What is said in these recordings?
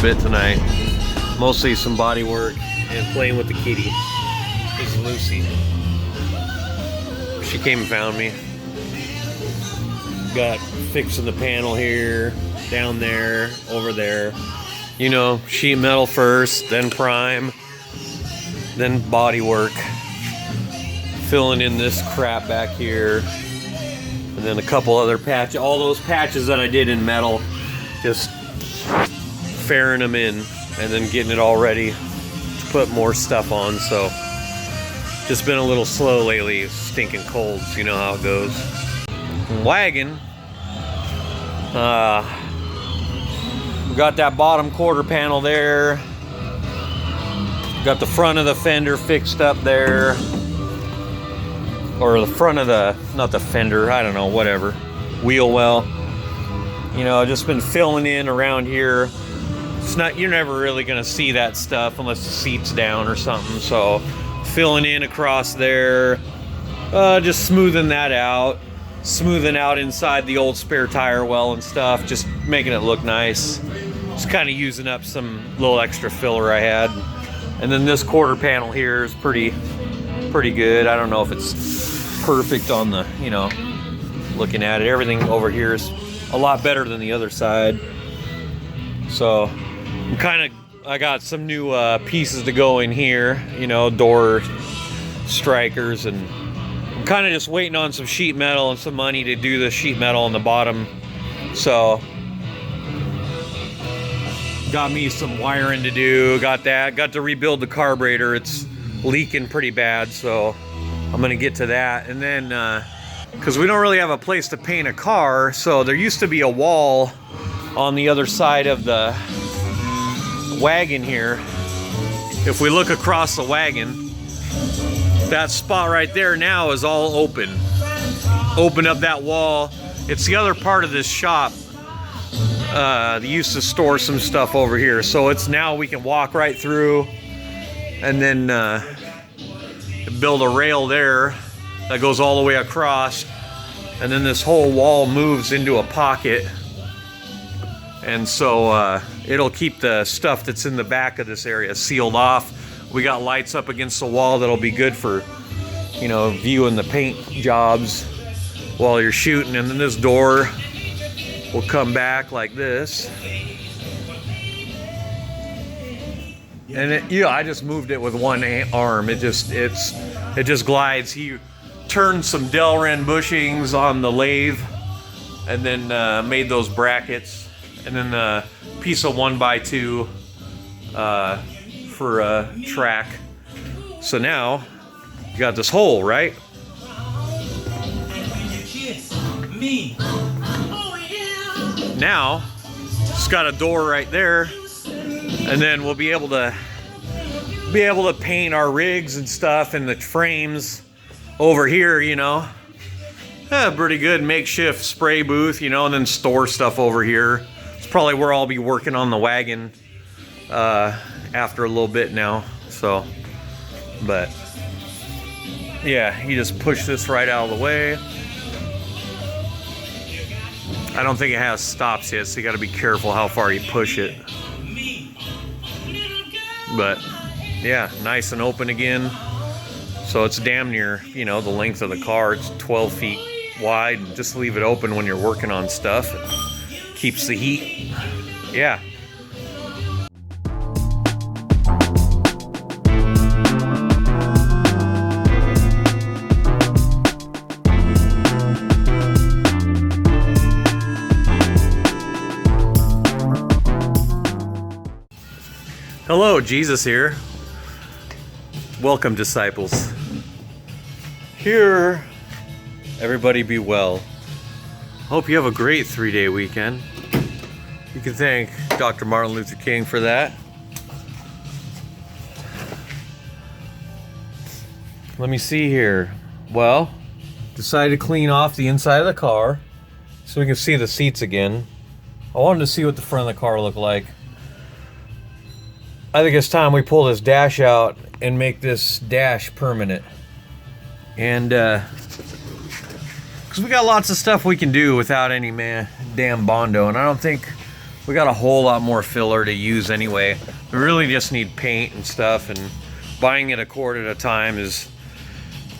bit tonight. Mostly some body work and playing with the kitty. This is Lucy. She came and found me. Got fixing the panel here, down there, over there. You know, sheet metal first, then prime, then body work. Filling in this crap back here. And then a couple other patches. All those patches that I did in metal, just fairing them in and then getting it all ready to put more stuff on. So just been a little slow lately. Stinking colds, you know how it goes. Wagon, we got that bottom quarter panel there, got the front of the fender fixed up there, or the front of the, not the fender, I don't know, whatever, wheel well. You know, just been filling in around here. It's not, you're never really gonna see that stuff unless the seat's down or something. So filling in across there, just smoothing that out. Smoothing out inside the old spare tire well and stuff, just making it look nice. Just kind of using up some little extra filler I had. And then this quarter panel here is pretty good. I don't know if it's perfect on the, you know, looking at it. Everything over here is a lot better than the other side. So I got some new pieces to go in here, you know, door strikers, and I'm kind of just waiting on some sheet metal and some money to do the sheet metal on the bottom. So got me some wiring to do, got to rebuild the carburetor. It's leaking pretty bad, so I'm gonna get to that. And then because we don't really have a place to paint a car, so there used to be a wall on the other side of the wagon here. If we look across the wagon, that spot right there now is all open. Open up that wall. It's the other part of this shop. They used to store some stuff over here. So it's now we can walk right through and then build a rail there that goes all the way across. And then this whole wall moves into a pocket. And so it'll keep the stuff that's in the back of this area sealed off. We got lights up against the wall that'll be good for, you know, viewing the paint jobs while you're shooting. And then this door will come back like this. And it, you know, I just moved it with one arm. It just glides. He turned some Delrin bushings on the lathe and then made those brackets. And then a piece of 1x2 for a track. So now you got this hole, right? Now it's got a door right there, and then we'll be able to paint our rigs and stuff and the frames over here, you know. Pretty good makeshift spray booth, you know, and then store stuff over here. It's probably where I'll be working on the wagon after a little bit now. So, but yeah, you just push this right out of the way. I don't think it has stops yet, so you got to be careful how far you push it. But yeah, nice and open again. So it's damn near, you know, the length of the car. It's 12 feet wide. Just leave it open when you're working on stuff. It keeps the heat. Yeah. Hello, Jesus here. Welcome, disciples. Here, everybody be well. Hope you have a great 3-day weekend. You can thank Dr. Martin Luther King for that. Let me see here. Well, decided to clean off the inside of the car so we can see the seats again. I wanted to see what the front of the car looked like. I think it's time we pull this dash out and make this dash permanent. And because we got lots of stuff we can do without any damn Bondo, and I don't think we got a whole lot more filler to use anyway. We really just need paint and stuff, and buying it a quart at a time is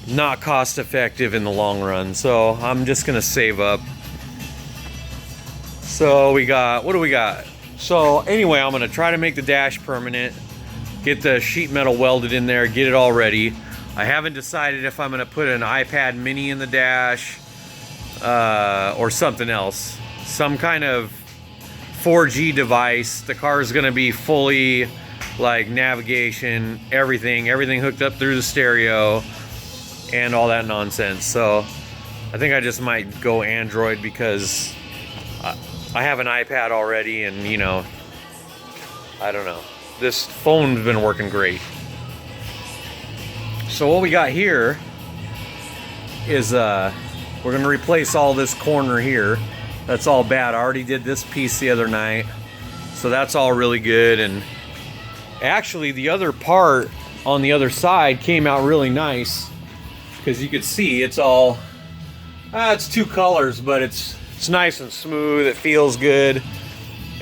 not cost effective in the long run. So I'm just gonna save up. So we got, what do we got? So anyway, I'm gonna try to make the dash permanent, get the sheet metal welded in there, get it all ready. I haven't decided if I'm gonna put an iPad mini in the dash or something else. Some kind of 4G device. The car is gonna be fully like navigation, everything hooked up through the stereo and all that nonsense. So I think I just might go Android because I have an iPad already, and you know, I don't know. This phone's been working great. So what we got here is we're gonna replace all this corner here. That's all bad. I already did this piece the other night, so that's all really good. And actually the other part on the other side came out really nice, because you could see it's all it's two colors, but it's nice and smooth. It feels good.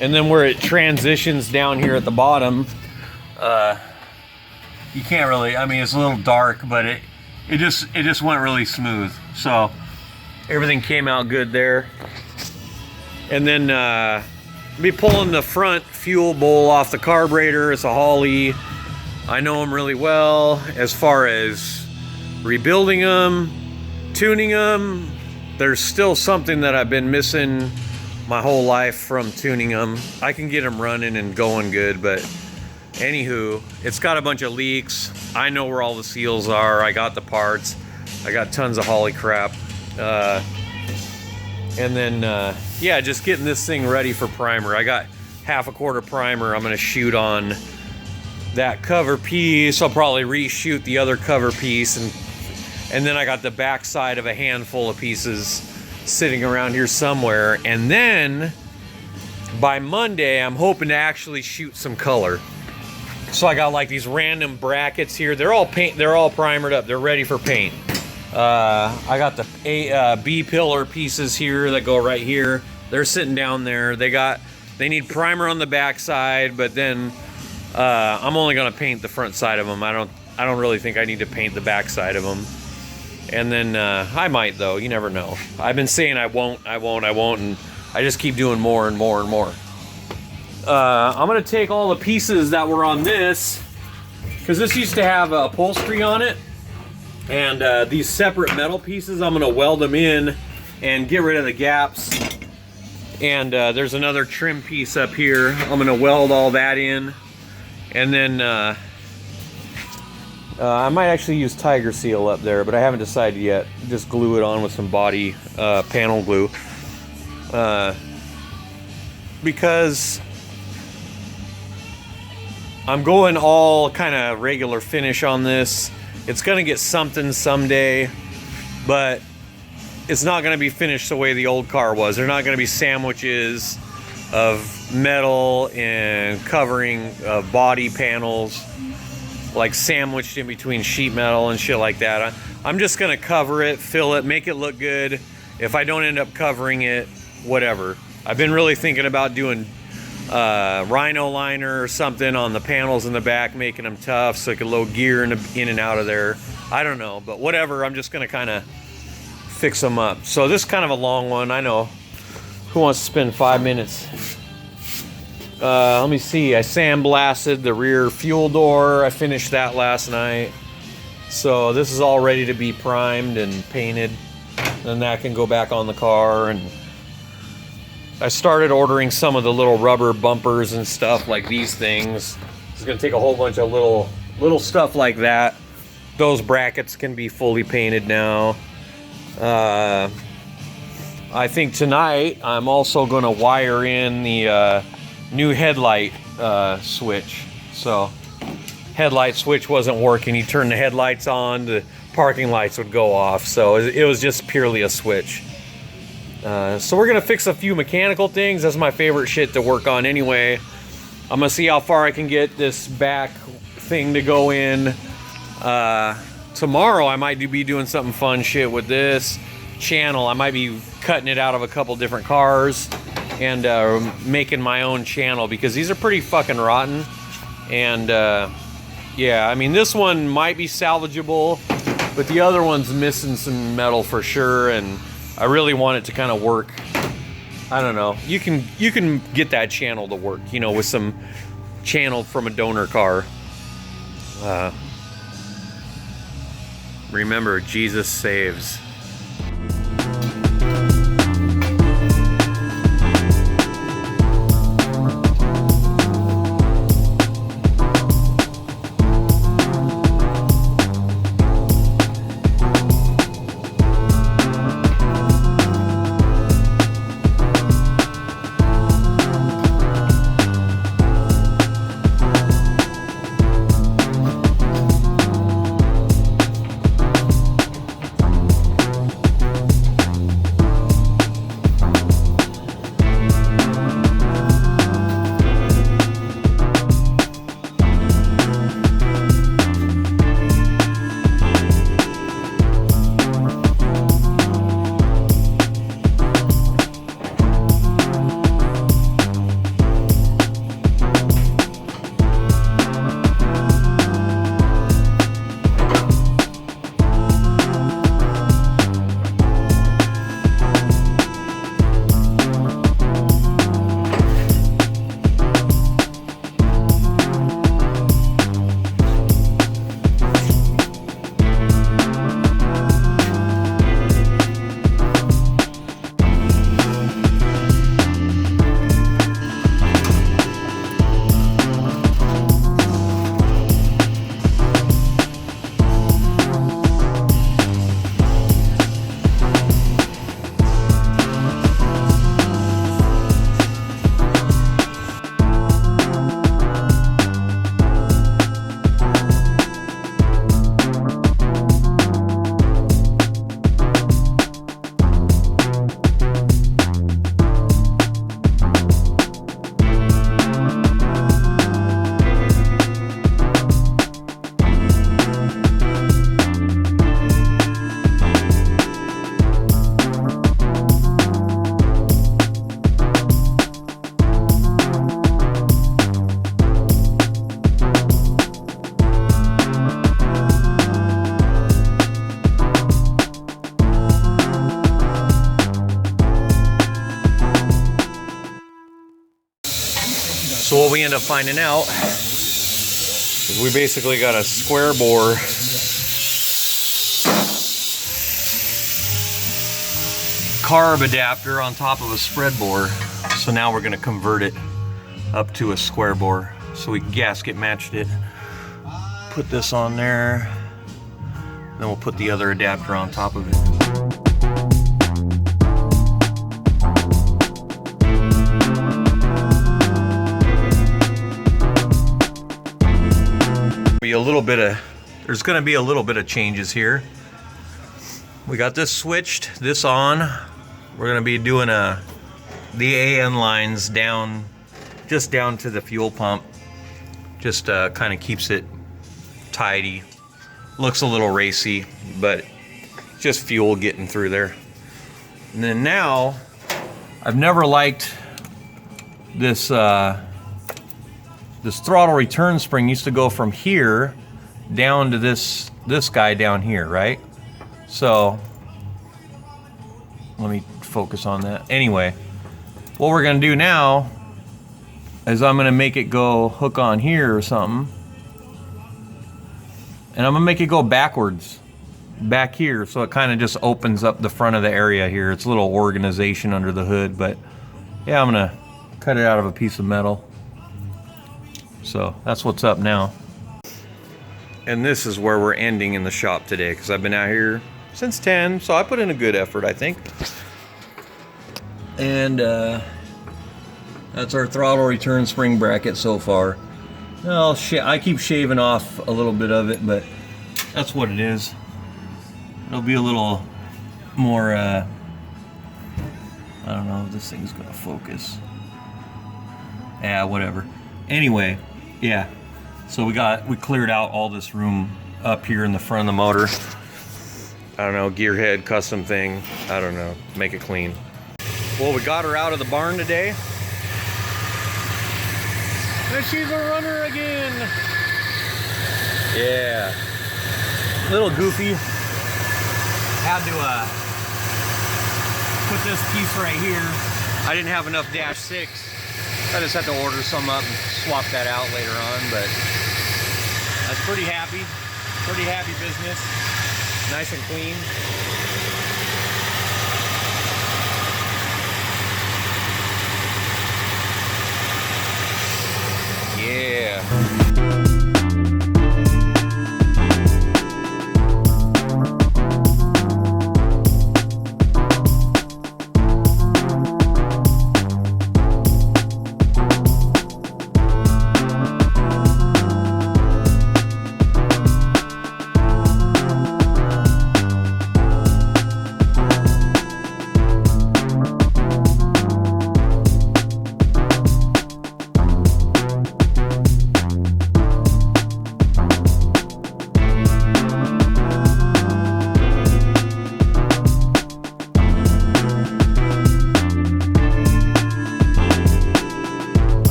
And then where it transitions down here at the bottom, you can't really, I mean, it's a little dark, but it just went really smooth. So everything came out good there. And then be pulling the front fuel bowl off the carburetor. It's a Holley. I know them really well as far as rebuilding them, tuning them. There's still something that I've been missing my whole life from tuning them. I can get them running and going good, but anywho, it's got a bunch of leaks. I know where all the seals are. I got the parts. I got tons of Holley crap. And then, yeah, just getting this thing ready for primer. I got half a quart of primer I'm gonna shoot on that cover piece. I'll probably reshoot the other cover piece, and then I got the back side of a handful of pieces sitting around here somewhere. And then by Monday, I'm hoping to actually shoot some color. So I got like these random brackets here. They're all primered up. They're ready for paint. I got the B pillar pieces here that go right here. They're sitting down there. They need primer on the back side, but then I'm only gonna paint the front side of them. I don't really think I need to paint the back side of them. And then I might, though. You never know. I've been saying I won't, and I just keep doing more and more and more. I'm gonna take all the pieces that were on this, because this used to have upholstery on it. And these separate metal pieces, I'm gonna weld them in and get rid of the gaps. And there's another trim piece up here. I'm gonna weld all that in. And then I might actually use Tiger Seal up there, but I haven't decided yet. Just glue it on with some body panel glue. Because I'm going all kind of regular finish on this. It's gonna get something someday, but it's not gonna be finished the way the old car was. They're not gonna be sandwiches of metal and covering body panels, like sandwiched in between sheet metal and shit like that. I'm just gonna cover it, fill it, make it look good. If I don't end up covering it, whatever. I've been really thinking about doing rhino liner or something on the panels in the back, making them tough so I could load gear in and out of there. I don't know, but whatever. I'm just gonna kind of fix them up. So this is kind of a long one, I know. Who wants to spend 5 minutes? Let me see. I sandblasted the rear fuel door. I finished that last night. So this is all ready to be primed and painted. Then that can go back on the car. And I started ordering some of the little rubber bumpers and stuff like these things. It's gonna take a whole bunch of little stuff like that. Those brackets can be fully painted now. I think tonight I'm also gonna wire in the new headlight switch. So headlight switch wasn't working. You turn the headlights on, the parking lights would go off. So it was just purely a switch. So we're gonna fix a few mechanical things. That's my favorite shit to work on anyway. I'm gonna see how far I can get this back thing to go in. Tomorrow I might be doing something fun shit with this channel. I might be cutting it out of a couple different cars and making my own channel, because these are pretty fucking rotten. And yeah, I mean, this one might be salvageable, but the other one's missing some metal for sure, and I really want it to kind of work. I don't know. You can get that channel to work, you know, with some channel from a donor car. Remember, Jesus saves. So what we end up finding out is we basically got a square bore carb adapter on top of a spread bore. So now we're gonna convert it up to a square bore so we gasket matched it. Put this on there, then we'll put the other adapter on top of it. There's gonna be a little bit of changes here. We got this switched, this on. We're gonna be doing the AN lines down, just down to the fuel pump. Just kind of keeps it tidy. Looks a little racy, but just fuel getting through there. And then now, I've never liked this this throttle return spring used to go from here down to this guy down here, right? So let me focus on that. Anyway, what we're gonna do now is I'm gonna make it go hook on here or something, and I'm gonna make it go backwards back here, so it kind of just opens up the front of the area here. It's a little organization under the hood, but yeah, I'm gonna cut it out of a piece of metal. So that's what's up now. And this is where we're ending in the shop today, because I've been out here since 10, so I put in a good effort, I think. And that's our throttle return spring bracket so far. Well, I keep shaving off a little bit of it, but that's what it is. It'll be a little more, I don't know if this thing's gonna focus. Yeah, whatever. Anyway, yeah. So we cleared out all this room up here in the front of the motor. I don't know, gearhead, custom thing. I don't know, make it clean. Well, we got her out of the barn today. And she's a runner again. Yeah. Little goofy. Had to put this piece right here. I didn't have enough dash 6. I just had to order some up and swap that out later on, but I was pretty happy. Pretty happy business. Nice and clean. Yeah.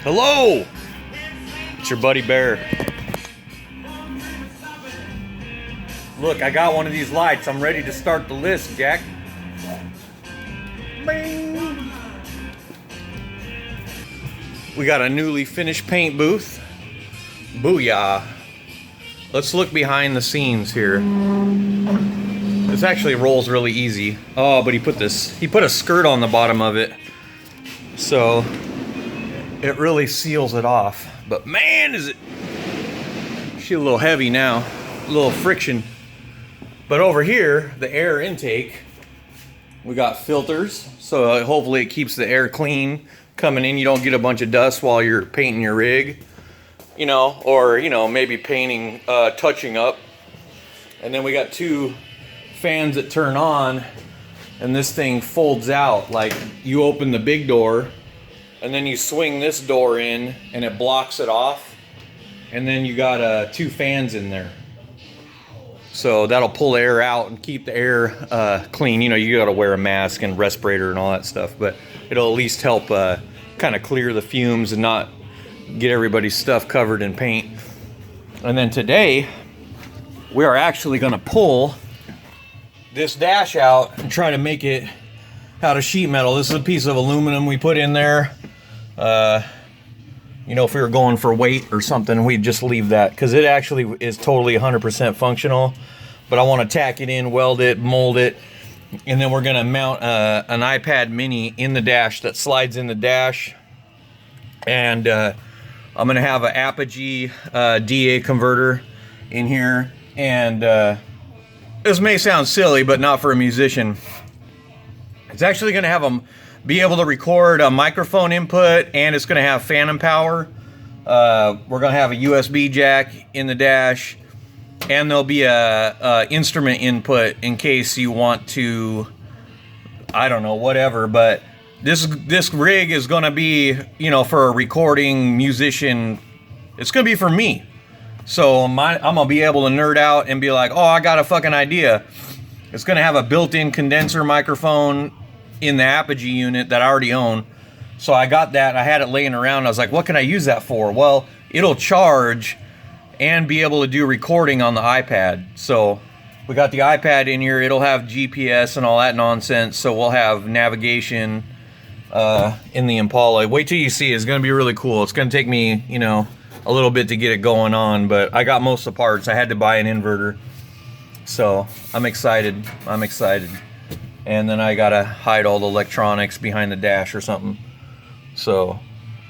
Hello! It's your buddy Bear. Look, I got one of these lights. I'm ready to start the list, Jack. Bing! We got a newly finished paint booth. Booyah! Let's look behind the scenes here. This actually rolls really easy. Oh, but he put a skirt on the bottom of it. So it really seals it off. But man, is it... She's a little heavy now. A little friction. But over here, the air intake, we got filters. So hopefully it keeps the air clean coming in. You don't get a bunch of dust while you're painting your rig. You know, or, you know, maybe painting, touching up. And then we got two fans that turn on. And this thing folds out. Like, you open the big door. And then you swing this door in and it blocks it off. And then you got two fans in there. So that'll pull the air out and keep the air clean. You know, you gotta wear a mask and respirator and all that stuff, but it'll at least help kind of clear the fumes and not get everybody's stuff covered in paint. And then today, we are actually gonna pull this dash out and try to make it out of sheet metal. This is a piece of aluminum we put in there. You know, if we were going for weight or something, we'd just leave that because it actually is totally 100% functional. But I want to tack it in, weld it, mold it, and then we're going to mount an iPad mini in the dash that slides in the dash. And I'm going to have an Apogee DA converter in here. And this may sound silly, but not for a musician. It's actually going to have be able to record a microphone input, and it's going to have phantom power. We're going to have a USB jack in the dash, and there'll be a instrument input in case you want to, I don't know, whatever. But this rig is going to be, you know, for a recording musician. It's going to be for me. So I'm going to be able to nerd out and be like, oh, I got a fucking idea. It's going to have a built-in condenser microphone in the Apogee unit that I already own. So I got that. I had it laying around. I was like, what can I use that for? Well, it'll charge and be able to do recording on the iPad. So we got the iPad in here. It'll have GPS and all that nonsense. So we'll have navigation in the Impala. Wait till you see it. It's going to be really cool. It's going to take me, you know, a little bit to get it going on, but I got most of the parts. I had to buy an inverter. So I'm excited. I'm excited. And then I gotta hide all the electronics behind the dash or something. So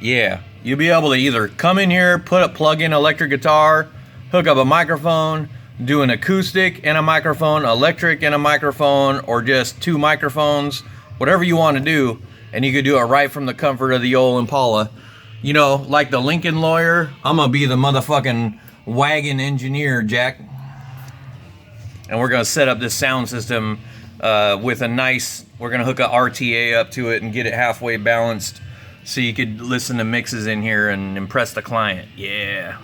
yeah, you'll be able to either come in here, plug in an electric guitar, hook up a microphone, do an acoustic and a microphone, electric and a microphone, or just two microphones, whatever you want to do. And you could do it right from the comfort of the old Impala. You know, like the Lincoln lawyer, I'm gonna be the motherfucking wagon engineer, Jack. And we're gonna set up this sound system with a nice, we're gonna hook a RTA up to it and get it halfway balanced so you could listen to mixes in here and impress the client. Yeah.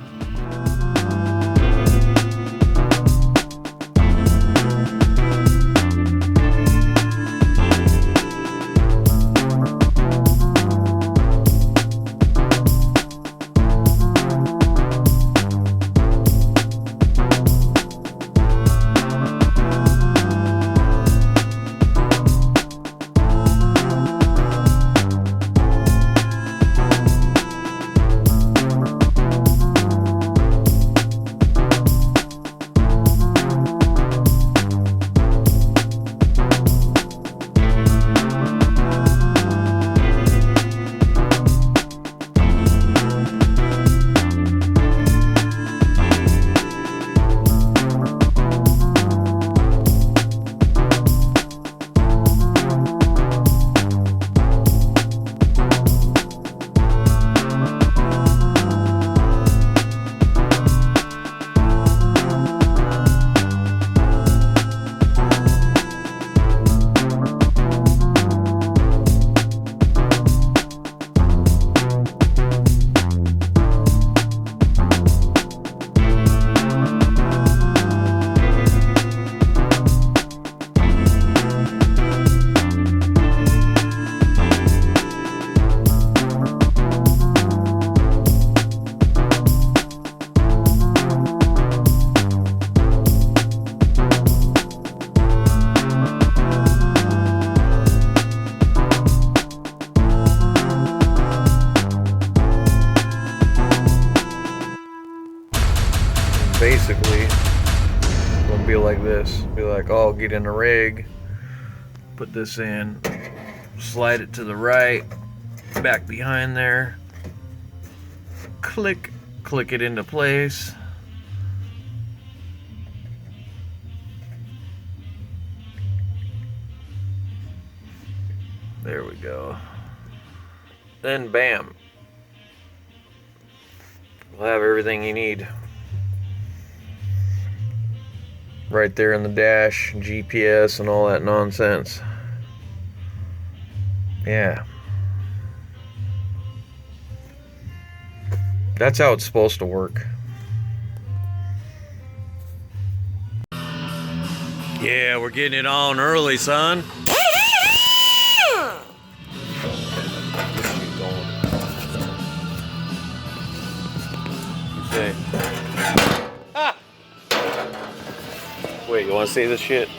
Basically, it's gonna be like this. Be like, oh, get in the rig, put this in, slide it to the right, back behind there, click it into place. There we go. Then bam, we'll have everything you need. Right there in the dash, GPS and all that nonsense. Yeah. That's how it's supposed to work. Yeah, we're getting it on early, son. You say. Wait, you want to see this shit?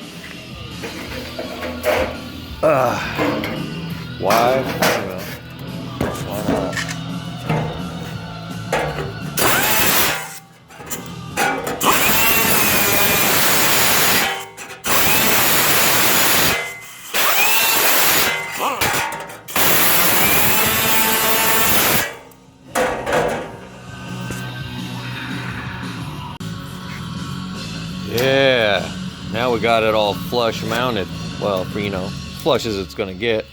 Why? Well, why not? Yeah, now we got it all flush mounted. Well, for, you know, flush as it's gonna get.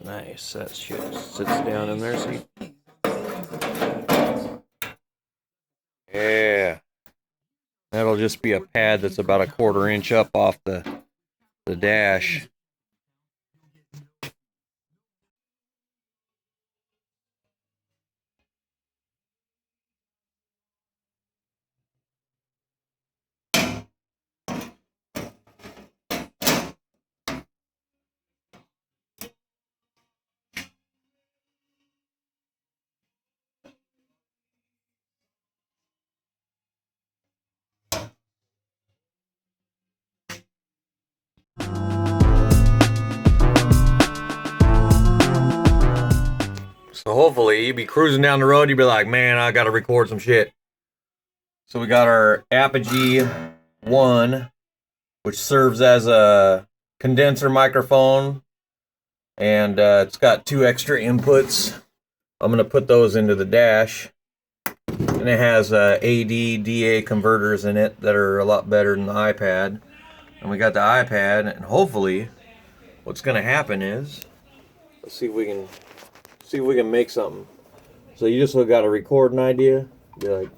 Nice, that shit sits down in there, see? Yeah. That'll just be a pad that's about a 1/4 inch up off the dash. So hopefully you'd be cruising down the road, you'd be like, man, I gotta record some shit. So we got our Apogee 1, which serves as a condenser microphone, and it's got 2 extra inputs. I'm gonna put those into the dash, and it has AD, DA converters in it that are a lot better than the iPad. And we got the iPad, and hopefully what's gonna happen is, let's see if we can make something. So you just got a recording idea? Be like,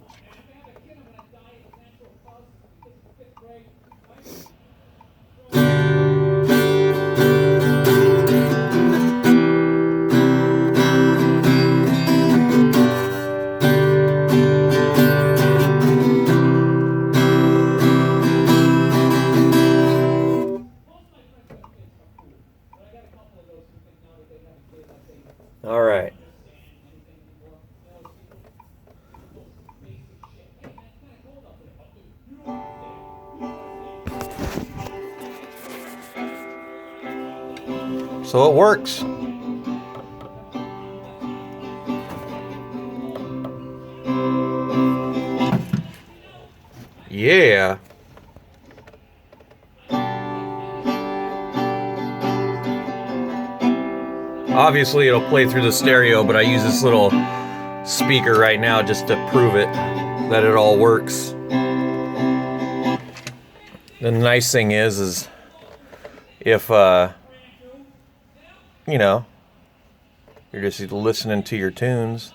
all right. So it works. Yeah. Obviously it'll play through the stereo, but I use this little speaker right now just to prove it that it all works. The nice thing is if you know, you're just listening to your tunes.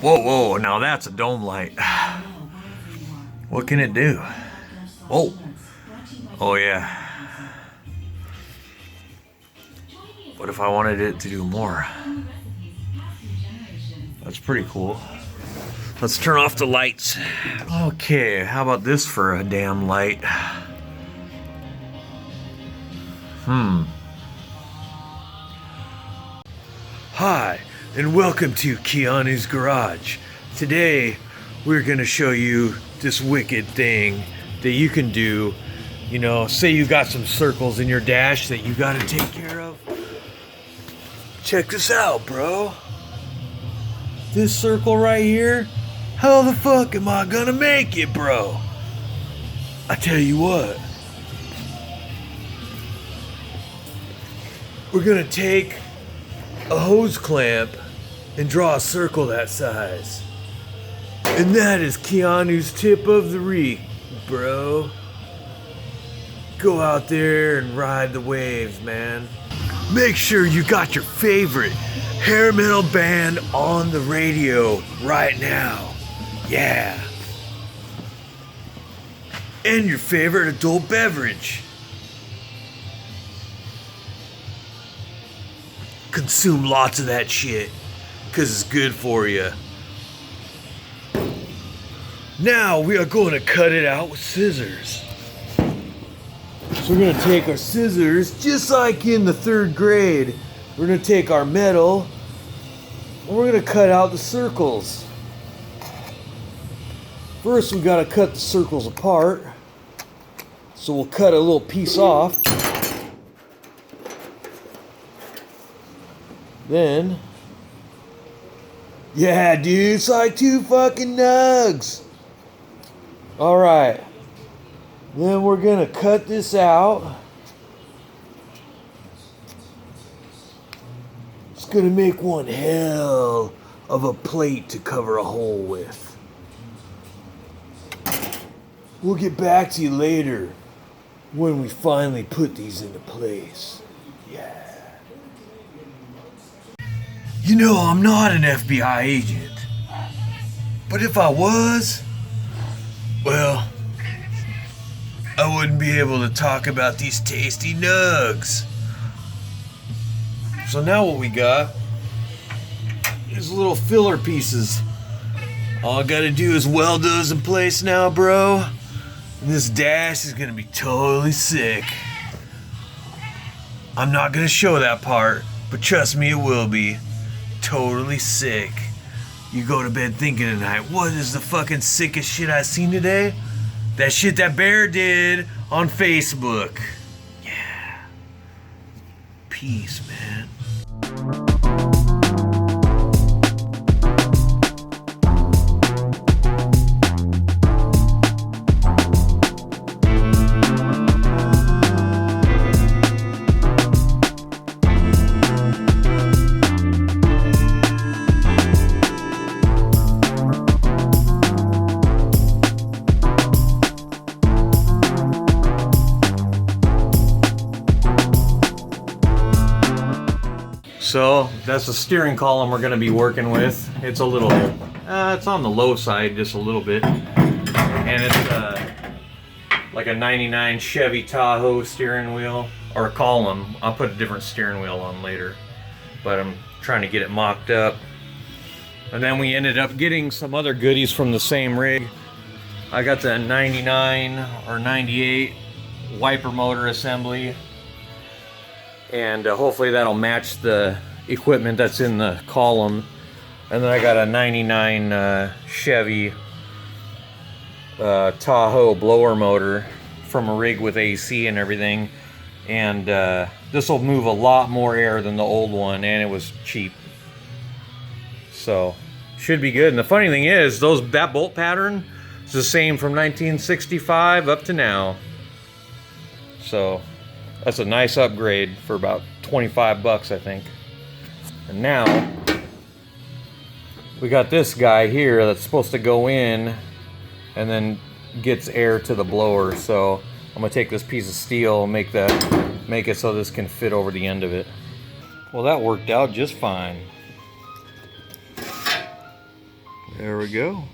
Whoa, now that's a dome light. What can it do? Oh yeah. What if I wanted it to do more? That's pretty cool. Let's turn off the lights. Okay, how about this for a damn light? Hi, and welcome to Keanu's Garage. Today, we're gonna show you this wicked thing that you can do. You know, say you got some circles in your dash that you gotta take care of. Check this out, bro. This circle right here, how the fuck am I gonna make it, bro? I tell you what. We're gonna take a hose clamp and draw a circle that size. And that is Keanu's tip of the week, bro. Go out there and ride the waves, man. Make sure you got your favorite hair metal band on the radio right now. Yeah. And your favorite adult beverage. Consume lots of that shit, 'cause it's good for you. Now we are going to cut it out with scissors. So we're going to take our scissors, just like in the 3rd grade. We're going to take our metal, and we're going to cut out the circles. First, we got to cut the circles apart. So we'll cut a little piece off. Then, yeah, dude, it's like 2 fucking nugs. All right. Then we're gonna cut this out. It's gonna make one hell of a plate to cover a hole with. We'll get back to you later when we finally put these into place. Yeah. You know, I'm not an FBI agent. But if I was, well, I wouldn't be able to talk about these tasty nugs. So now what we got is little filler pieces. All I gotta do is weld those in place now, bro. And this dash is gonna be totally sick. I'm not gonna show that part, but trust me, it will be totally sick. You go to bed thinking tonight, what is the fucking sickest shit I seen today? That shit that Bear did on Facebook. Yeah. Peace, man. So that's the steering column we're going to be working with. It's a little, it's on the low side just a little bit. And it's like a 99 Chevy Tahoe steering wheel, or column. I'll put a different steering wheel on later, but I'm trying to get it mocked up. And then we ended up getting some other goodies from the same rig. I got the 99 or 98 wiper motor assembly. And hopefully that'll match the equipment that's in the column. And then I got a 99 Chevy Tahoe blower motor from a rig with AC and everything. And this will move a lot more air than the old one, and it was cheap. So, should be good. And the funny thing is, that bolt pattern is the same from 1965 up to now. So, that's a nice upgrade for about 25 bucks, I think. And now, we got this guy here that's supposed to go in and then gets air to the blower. So I'm gonna take this piece of steel and make it so this can fit over the end of it. Well, that worked out just fine. There we go.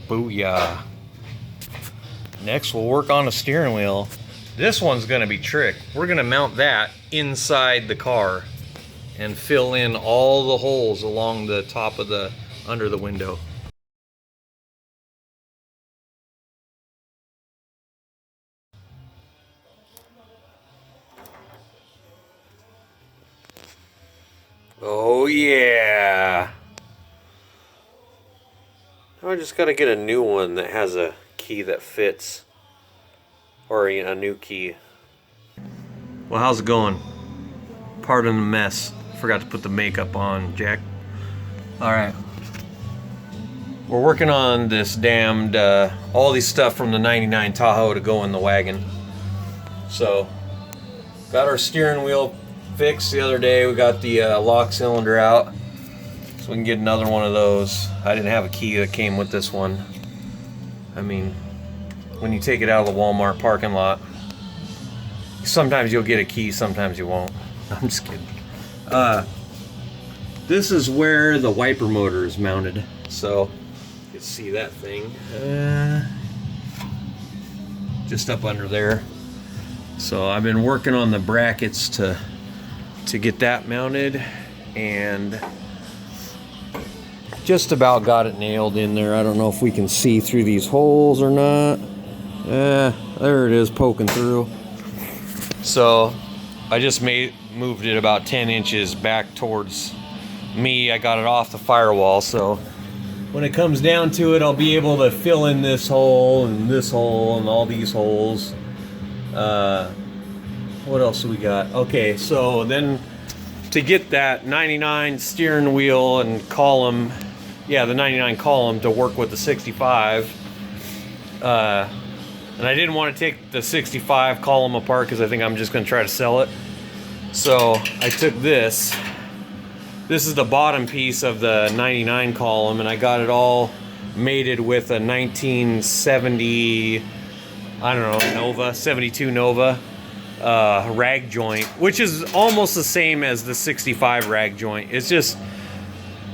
Booyah. Next, we'll work on a steering wheel. This one's gonna be trick. We're gonna mount that inside the car and fill in all the holes along the top of under the window. Oh yeah. Now I just gotta get a new one that has a key that fits. Or a new key. Well, how's it going? Pardon the mess. Forgot to put the makeup on, Jack. Alright. We're working on this damned, all these stuff from the 99 Tahoe to go in the wagon. So, got our steering wheel fixed the other day. We got the lock cylinder out. So we can get another one of those. I didn't have a key that came with this one. I mean, when you take it out of the Walmart parking lot, sometimes you'll get a key, sometimes you won't. I'm just kidding. This is where the wiper motor is mounted. So you can see that thing just up under there. So I've been working on the brackets to get that mounted, and just about got it nailed in there. I don't know if we can see through these holes or not. There it is poking through. So I just moved it about 10 inches back towards me. I got it off the firewall, so when it comes down to it, I'll be able to fill in this hole and all these holes. What else do we got? Okay, so then to get that 99 steering wheel and column, the 99 column to work with the 65, and I didn't want to take the 65 column apart because I think I'm just going to try to sell it. So I took this. This is the bottom piece of the 99 column, and I got it all mated with a 1970, I don't know, Nova, 72 Nova rag joint, which is almost the same as the 65 rag joint. It's just,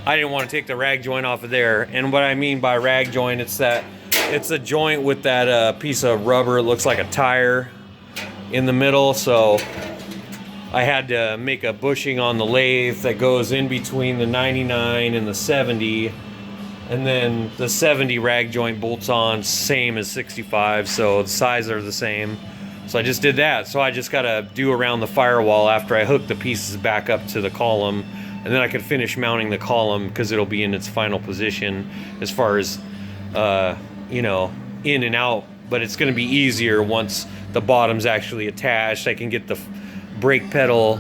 I didn't want to take the rag joint off of there. And what I mean by rag joint, it's a joint with that piece of rubber. It looks like a tire in the middle. So I had to make a bushing on the lathe that goes in between the 99 and the 70. And then the 70 rag joint bolts on, same as 65. So the sizes are the same. So I just did that. So I just got to do around the firewall after I hook the pieces back up to the column. And then I could finish mounting the column because it'll be in its final position as far as, in and out. But it's going to be easier once the bottom's actually attached. I can get the brake pedal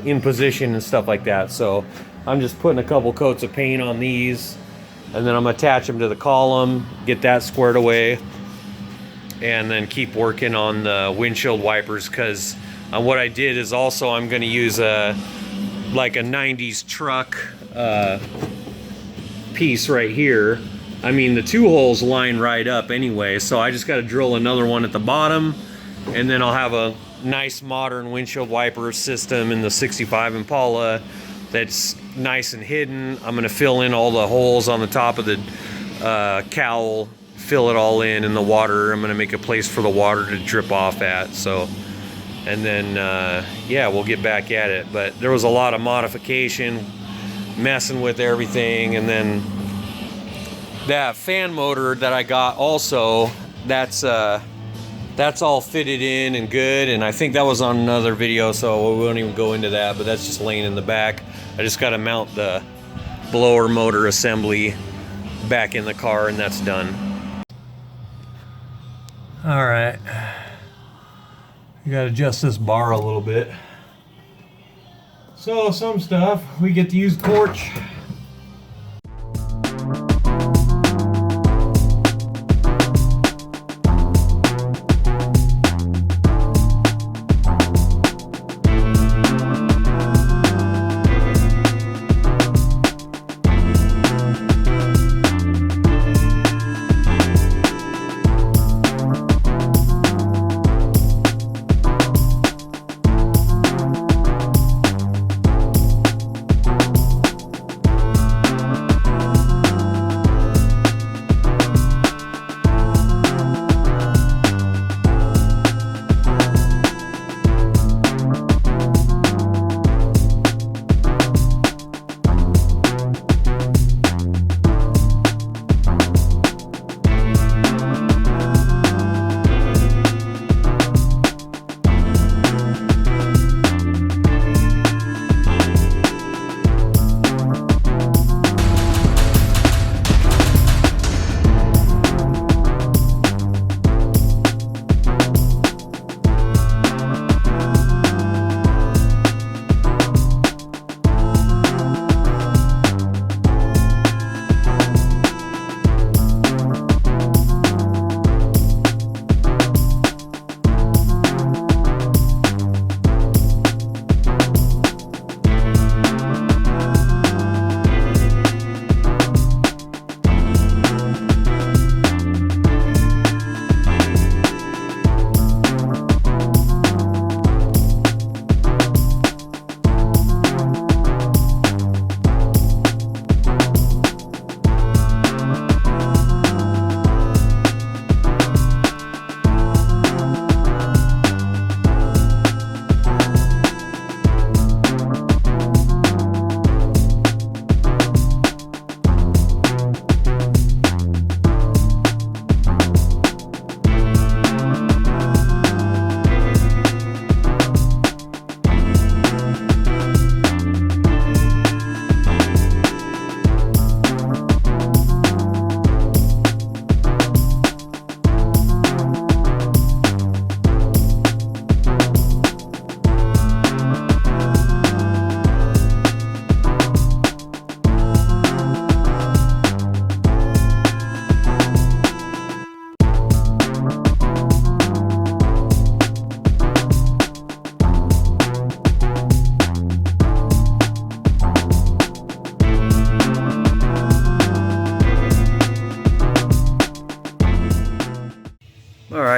in position and stuff like that. So I'm just putting a couple coats of paint on these, and then I'm going to attach them to the column, get that squared away, and then keep working on the windshield wipers, because what I did is also I'm going to use like a 90s truck piece right here. I mean, the two holes line right up anyway, so I just got to drill another one at the bottom, and then I'll have a nice modern windshield wiper system in the 65 Impala that's nice and hidden. I'm going to fill in all the holes on the top of the cowl, fill it all in the water. I'm going to make a place for the water to drip off at. So, and then we'll get back at it. But there was a lot of modification, messing with everything, and then that fan motor that I got also, that's all fitted in and good, and I think that was on another video, so we won't even go into that, but that's just laying in the back. I just got to mount the blower motor assembly back in the car, and that's done. All right, you got to adjust this bar a little bit. So some stuff we get to use torch.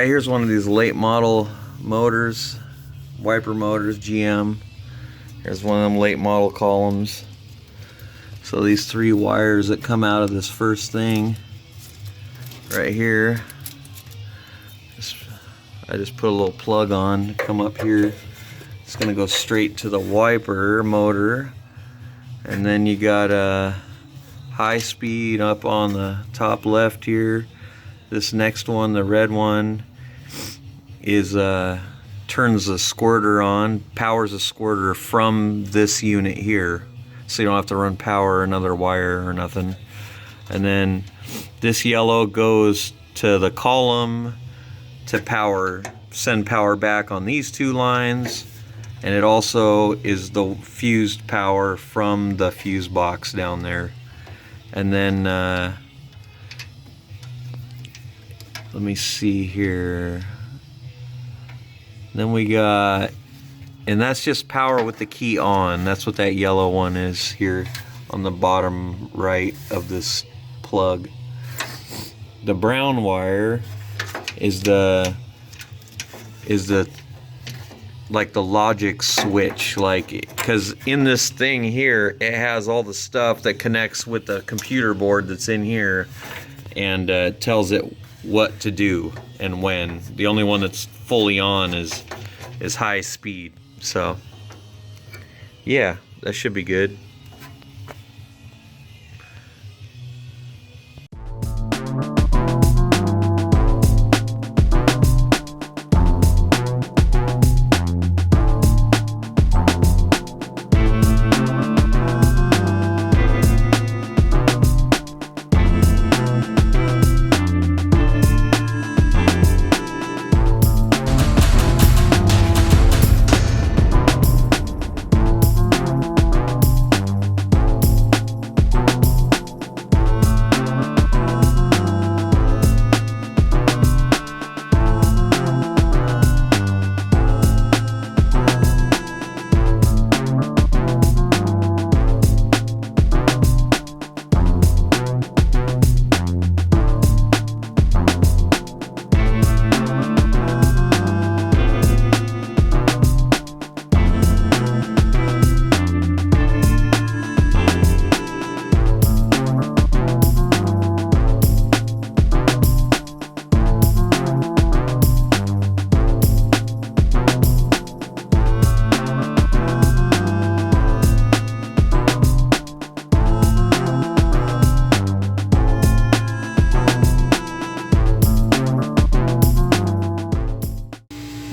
Alright, here's one of these late model motors, wiper motors, GM. Here's one of them late model columns. So these 3 wires that come out of this first thing right here, I just put a little plug on, come up here. It's gonna go straight to the wiper motor, and then you got a high speed up on the top left here. This next one, the red one, is turns the squirter on, powers the squirter from this unit here, so you don't have to run power another wire or nothing. And then this yellow goes to the column to send power back on these 2 lines, and it also is the fused power from the fuse box down there. And then let me see here. Then we got, and that's just power with the key on. That's what that yellow one is here on the bottom right of this plug. The brown wire is the like the logic switch, like, because in this thing here it has all the stuff that connects with the computer board that's in here, and tells it what to do and when. The only one that's fully on is high speed. So yeah, that should be good.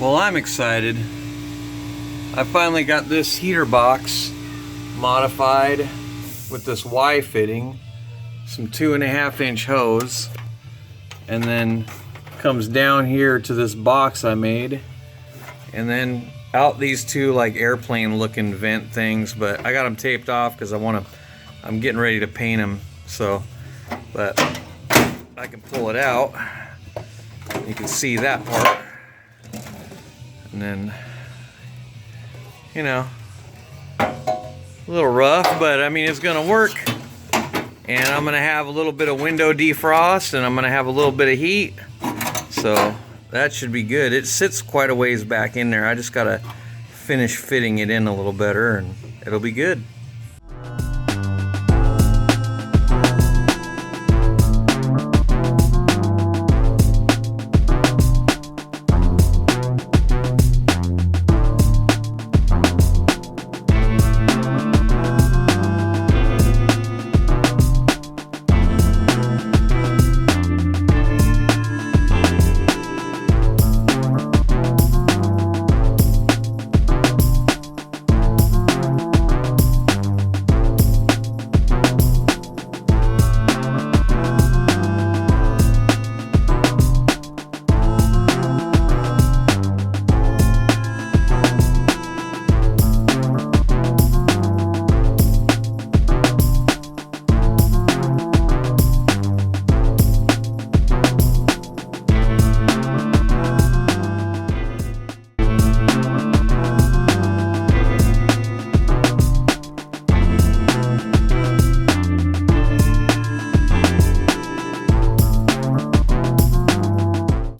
Well, I'm excited. I finally got this heater box modified with this Y fitting, some 2.5-inch hose, and then comes down here to this box I made, and then out these 2 like airplane looking vent things, but I got them taped off because I'm getting ready to paint them. So, but I can pull it out. You can see that part. And then, you know, a little rough, but I mean, it's gonna work. And I'm gonna have a little bit of window defrost, and I'm gonna have a little bit of heat, so that should be good. It sits quite a ways back in there. I just gotta finish fitting it in a little better, and it'll be good.